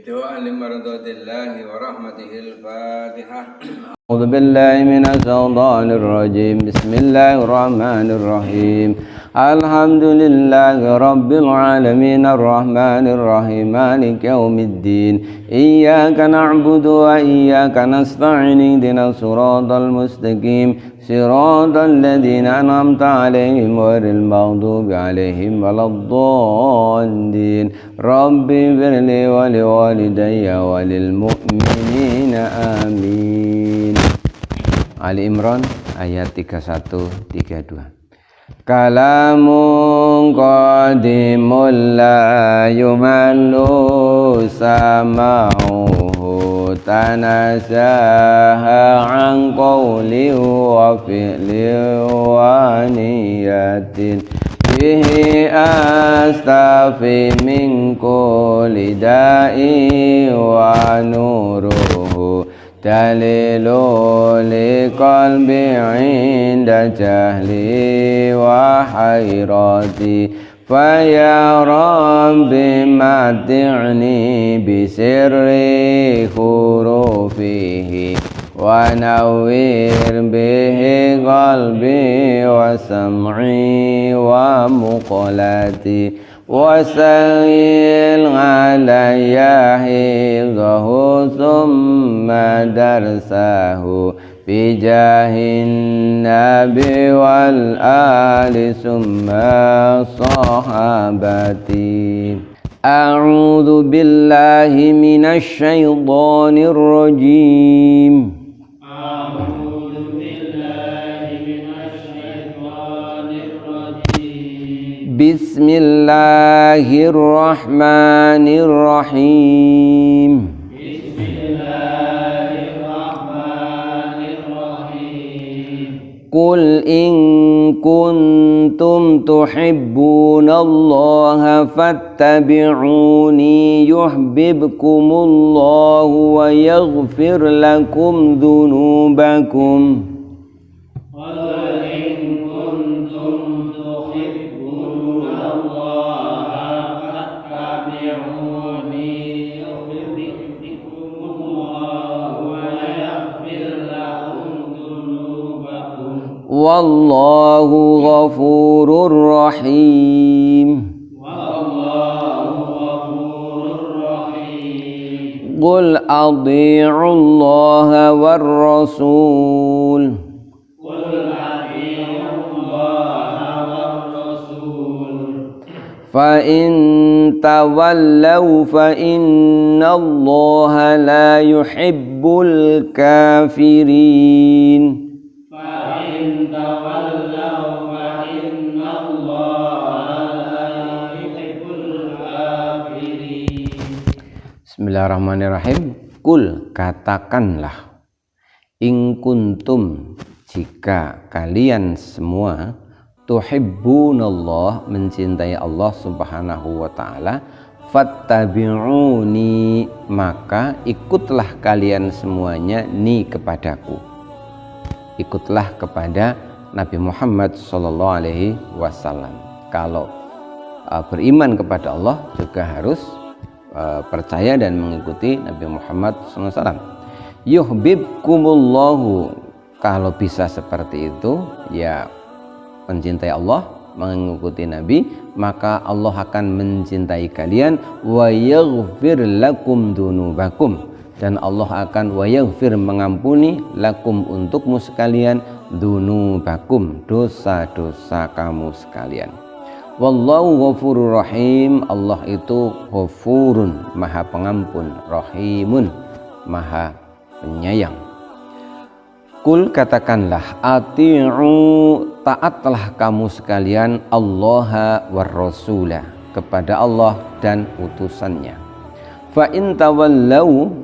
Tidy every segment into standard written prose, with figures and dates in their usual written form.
ابتغاء لمرضات الله ورحمته الفاتحة. أعوذ بالله من الشيطان الرجيم. بسم الله الرحمن الرحيم. الحمد لله رب العالمين الرحمن الرحيم مالك يوم الدين. إياك نعبد وإياك نستعين اهدنا الصراط المستقيم صراط الذين أنعمت عليهم غير المغضوب عليهم ولا الضالين. رب اغفر لي ولوالدي وللمؤمنين آمين. Ali Imran ayat 31-32. Kalamun qadimul la yumallu sama'uhu tanazaha an qawli wa fi'li wa niyatin bihi astafi min kulli da'i wa nuruhu dalilu liqalbi inda jahli wa hayrati faya rabbi mati'ni bisirri hurufihi wa nawwir bihi qalbi wa sam'i wa muqlati wasayil alayya hidhahu summa darsahu bijahin nabi wal ali summa sahabati. A'udzu billahi minasy syaithanir rajim. Bismillahirrahmanirrahim. Qul in kuntum tuhibbunallaha fattabi'uni yuhibbukumullahu wa yaghfir lakum dhunubakum. Wallahu ghafurur rahim. Qul adhi'ullaha war rasul. Fa in tawallaw fa innallaha la yuhibbul kafirin. Bismillahirrahmanirrahim. Kul, katakanlah, in kuntum, jika kalian semua, tuhibbunallah, mencintai Allah subhanahu wa ta'ala, fattabi'uni, maka ikutlah kalian semuanya ni kepadaku. Ikutlah kepada Nabi Muhammad sallallahu alaihi wasallam. Kalau beriman kepada Allah juga harus percaya dan mengikuti Nabi Muhammad SAW. Yuhibbukumullahu, kalau bisa seperti itu, ya mencintai Allah, mengikuti Nabi, maka Allah akan mencintai kalian. Wa yaghfir lakum dunubakum, dan Allah akan wa yaghfir, mengampuni, lakum, untukmu sekalian, dunubakum, dosa-dosa kamu sekalian. Wallahu ghafurur rahim, Allah itu ghafurun, maha pengampun, rahimun, maha penyayang. Kul, katakanlah, ati'u, taatlah kamu sekalian, Allah war rasulah, kepada Allah dan utusannya. Fa in tawallau,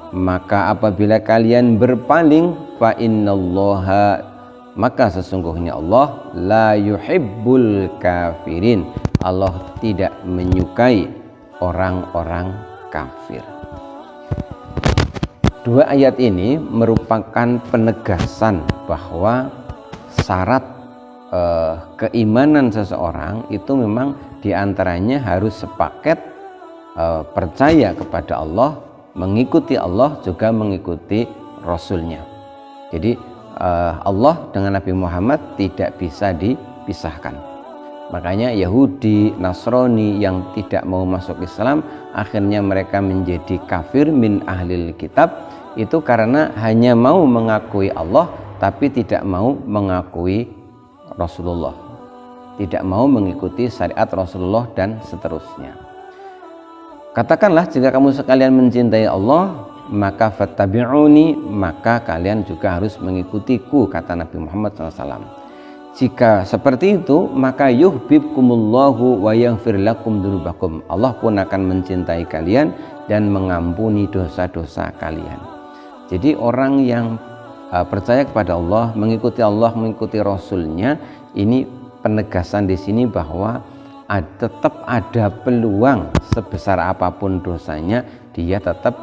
maka apabila kalian berpaling, fa innallaha, maka sesungguhnya Allah la yuhibbul kafirin, Allah tidak menyukai orang-orang kafir. Dua ayat ini merupakan penegasan bahwa syarat keimanan seseorang itu memang diantaranya harus sepaket percaya kepada Allah, mengikuti Allah, juga mengikuti Rasulnya. Jadi Allah dengan Nabi Muhammad tidak bisa dipisahkan. Makanya Yahudi, Nasrani yang tidak mau masuk Islam, akhirnya mereka menjadi kafir min ahlil kitab, itu karena hanya mau mengakui Allah tapi tidak mau mengakui Rasulullah, tidak mau mengikuti syariat Rasulullah dan seterusnya. Katakanlah, jika kamu sekalian mencintai Allah, maka fattabi'uni, maka kalian juga harus mengikutiku, kata Nabi Muhammad SAW. Jika seperti itu, maka yuhibbukumullahu wa yaghfir lakum dzunubakum. Allah pun akan mencintai kalian dan mengampuni dosa-dosa kalian. Jadi orang yang percaya kepada Allah, mengikuti Rasulnya, ini penegasan di sini bahwa tetap ada peluang sebesar apapun dosanya, dia tetap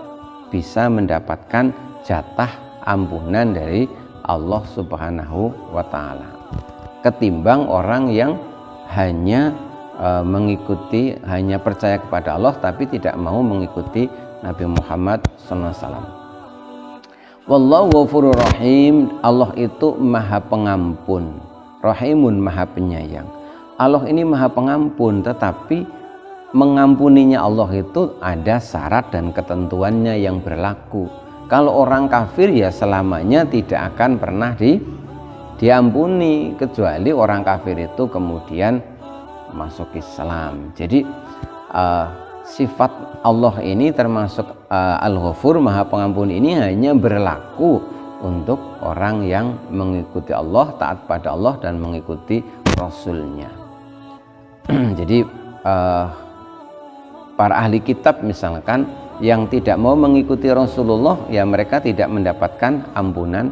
bisa mendapatkan jatah ampunan dari Allah Subhanahu wa Ta'ala, ketimbang orang yang hanya hanya percaya kepada Allah tapi tidak mau mengikuti Nabi Muhammad SAW. Wallahu ghafurur rahim. Allah itu maha pengampun, rahimun, maha penyayang. Allah ini maha pengampun, tetapi mengampuninya Allah itu ada syarat dan ketentuannya yang berlaku. Kalau orang kafir ya selamanya tidak akan pernah diampuni, kecuali orang kafir itu kemudian masuk Islam. Jadi sifat Allah ini termasuk Al-Ghafur, maha pengampun, ini hanya berlaku untuk orang yang mengikuti Allah, taat pada Allah dan mengikuti Rasulnya. Jadi para ahli kitab misalkan yang tidak mau mengikuti Rasulullah, ya mereka tidak mendapatkan ampunan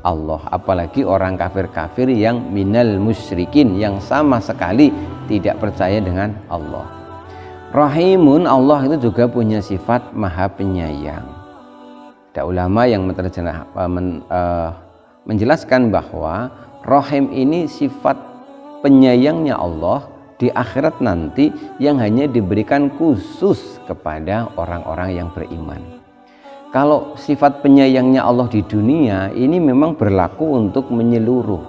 Allah. Apalagi orang kafir-kafir yang minal musyrikin, yang sama sekali tidak percaya dengan Allah. Rahimun, Allah itu juga punya sifat maha penyayang. Ada ulama yang menjelaskan bahwa Rahim ini sifat penyayangnya Allah di akhirat nanti yang hanya diberikan khusus kepada orang-orang yang beriman. Kalau sifat penyayangnya Allah di dunia ini memang berlaku untuk menyeluruh.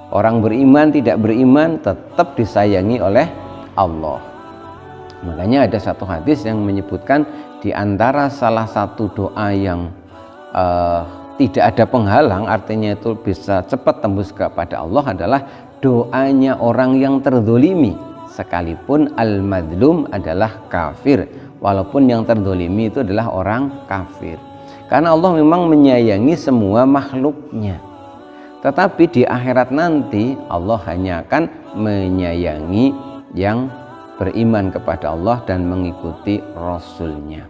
Orang beriman, tidak beriman tetap disayangi oleh Allah. Makanya ada satu hadis yang menyebutkan di antara salah satu doa yang tidak ada penghalang, artinya itu bisa cepat tembus kepada Allah, adalah doanya orang yang terzolimi, sekalipun al-madlum adalah kafir, walaupun yang terzolimi itu adalah orang kafir. Karena Allah memang menyayangi semua makhluknya, tetapi di akhirat nanti Allah hanya akan menyayangi yang beriman kepada Allah dan mengikuti Rasulnya.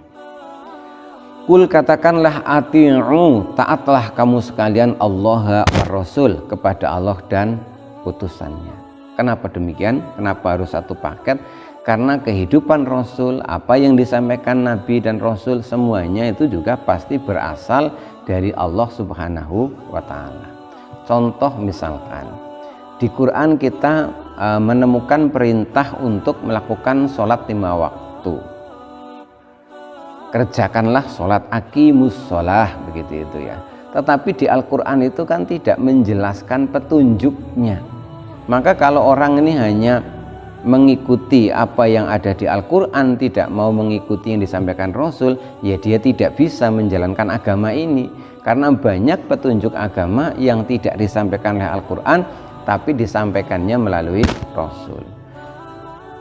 Kul, katakanlah, ati'u, taatlah kamu sekalian Allah wa Rasul, kepada Allah dan utusannya. Kenapa demikian? Kenapa harus satu paket? Karena kehidupan Rasul, apa yang disampaikan Nabi dan Rasul, semuanya itu juga pasti berasal dari Allah Subhanahu wa Ta'ala. Contoh misalkan di Quran kita menemukan perintah untuk melakukan sholat 5 waktu. Kerjakanlah sholat, aqimus sholah, begitu itu ya. Tetapi di Al-Quran itu kan tidak menjelaskan petunjuknya. Maka kalau orang ini hanya mengikuti apa yang ada di Al-Quran, tidak mau mengikuti yang disampaikan Rasul, ya dia tidak bisa menjalankan agama ini. Karena banyak petunjuk agama yang tidak disampaikan oleh Al-Quran, tapi disampaikannya melalui Rasul.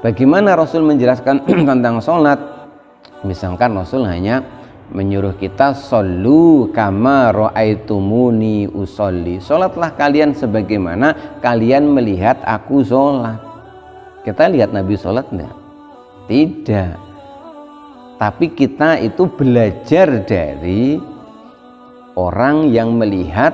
Bagaimana Rasul menjelaskan tentang sholat? Misalkan Rasul hanya menyuruh kita shollu kama ra'aitumuni usolli, sholatlah kalian sebagaimana kalian melihat aku sholat. Kita lihat Nabi sholat enggak? Tidak. Tapi kita itu belajar dari orang yang melihat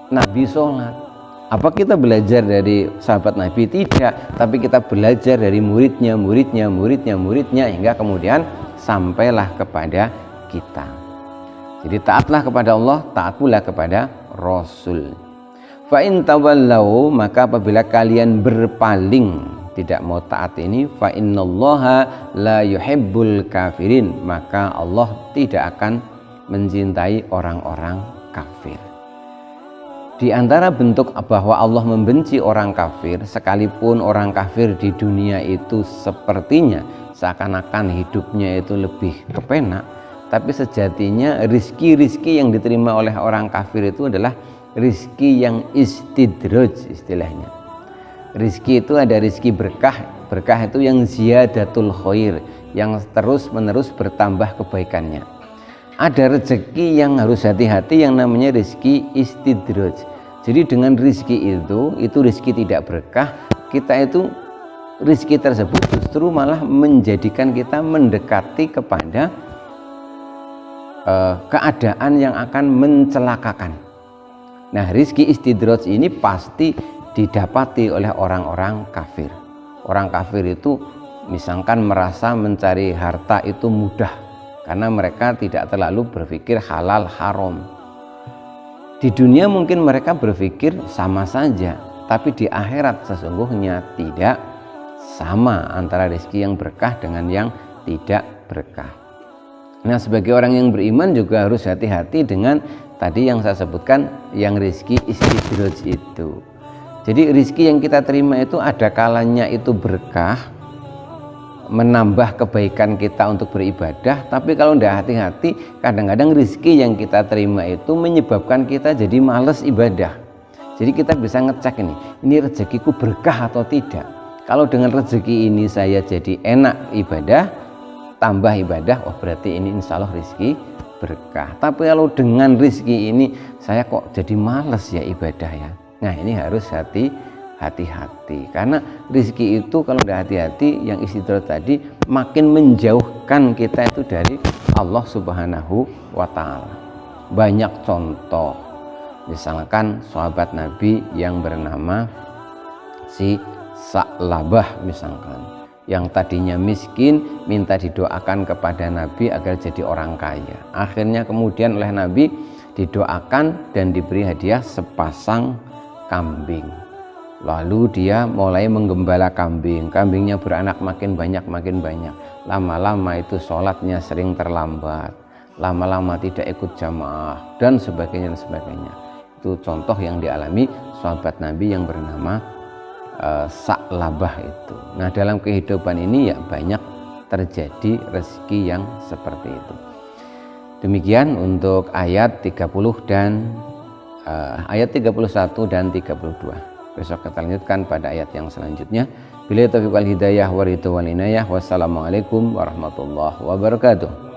Nabi sholat. Apa kita belajar dari sahabat Nabi? Tidak. Tapi kita belajar dari muridnya, hingga kemudian sampailah kepada kita. Jadi taatlah kepada Allah, taat pula kepada Rasul. Fa in tawallau, maka apabila kalian berpaling tidak mau taat ini, fa innallaha la yuhibbul kafirin, maka Allah tidak akan mencintai orang-orang kafir. Di antara bentuk bahwa Allah membenci orang kafir, sekalipun orang kafir di dunia itu sepertinya seakan-akan hidupnya itu lebih kepenak, tapi sejatinya rizki yang diterima oleh orang kafir itu adalah rizki yang istidraj istilahnya. Rizki itu ada rizki berkah, berkah itu yang ziyadatul khair, yang terus menerus bertambah kebaikannya. Ada rezeki yang harus hati-hati yang namanya rizki istidraj. Jadi dengan rizki itu rizki tidak berkah, kita itu rizki tersebut justru malah menjadikan kita mendekati kepada keadaan yang akan mencelakakan. Nah, rizki istidraj ini pasti didapati oleh orang-orang kafir. Orang kafir itu misalkan merasa mencari harta itu mudah karena mereka tidak terlalu berpikir halal haram. Di dunia mungkin mereka berpikir sama saja, tapi di akhirat sesungguhnya tidak sama antara rezeki yang berkah dengan yang tidak berkah. Nah, sebagai orang yang beriman juga harus hati-hati dengan tadi yang saya sebutkan, yang rezeki istidraj itu. Jadi rezeki yang kita terima itu ada kalanya itu berkah, menambah kebaikan kita untuk beribadah, tapi kalau tidak hati-hati kadang-kadang rezeki yang kita terima itu menyebabkan kita jadi males ibadah. Jadi kita bisa ngecek ini rezekiku berkah atau tidak. Kalau dengan rezeki ini saya jadi enak ibadah, tambah ibadah, oh berarti ini insya Allah rezeki berkah. Tapi kalau dengan rezeki ini saya kok jadi males ya ibadah ya, nah ini harus hati-hati, karena rezeki itu kalau tidak hati-hati yang istidraj tadi makin menjauhkan kita itu dari Allah Subhanahu wa Ta'ala. Banyak contoh, misalkan sahabat Nabi yang bernama si Sa'labah misalkan, yang tadinya miskin minta didoakan kepada Nabi agar jadi orang kaya. Akhirnya kemudian oleh Nabi didoakan dan diberi hadiah sepasang kambing. Lalu dia mulai menggembala kambing, kambingnya beranak makin banyak. Lama-lama itu sholatnya sering terlambat, lama-lama tidak ikut jamaah dan sebagainya. Itu contoh yang dialami sahabat Nabi yang bernama Sa'labah itu. Nah, dalam kehidupan ini ya banyak terjadi rezeki yang seperti itu. Demikian untuk ayat 30 dan ayat 31 dan 32. Besok kita lanjutkan pada ayat yang selanjutnya. Billahi taufiq wal hidayah wa ridwan wal inayah. Wassalamualaikum warahmatullahi wabarakatuh.